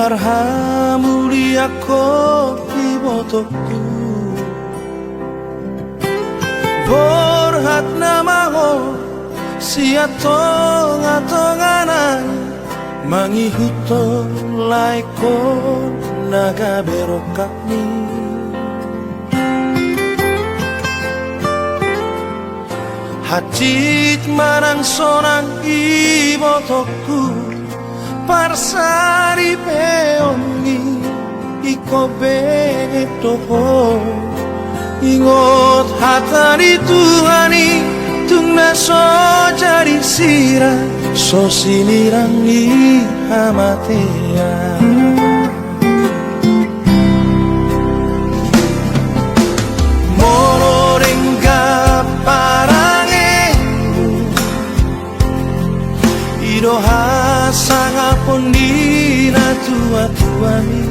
marhamuli ako ibotoku borhat namaho siya tonga-tonganan mangihuto laiko nagabero kami hajit marang sonang ibotoku parsari peongi iko benetoho ingot hatani Tuhani tungna so jari sira so sinirangi hamatea mororengga parange idoha sangapun dina tua-tuani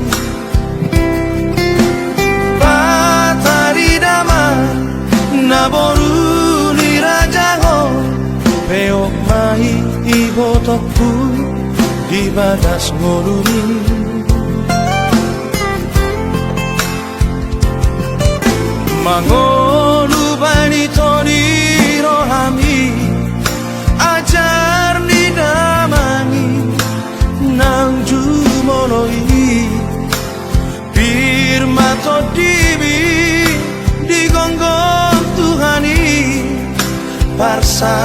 patari dama naboru ni rajaho peok mai ibotoku di badas ngoruni mangolu bani toni rohami ajar ni damangi nang jumoloi pirmato dibi di gonggong Tuhani parsa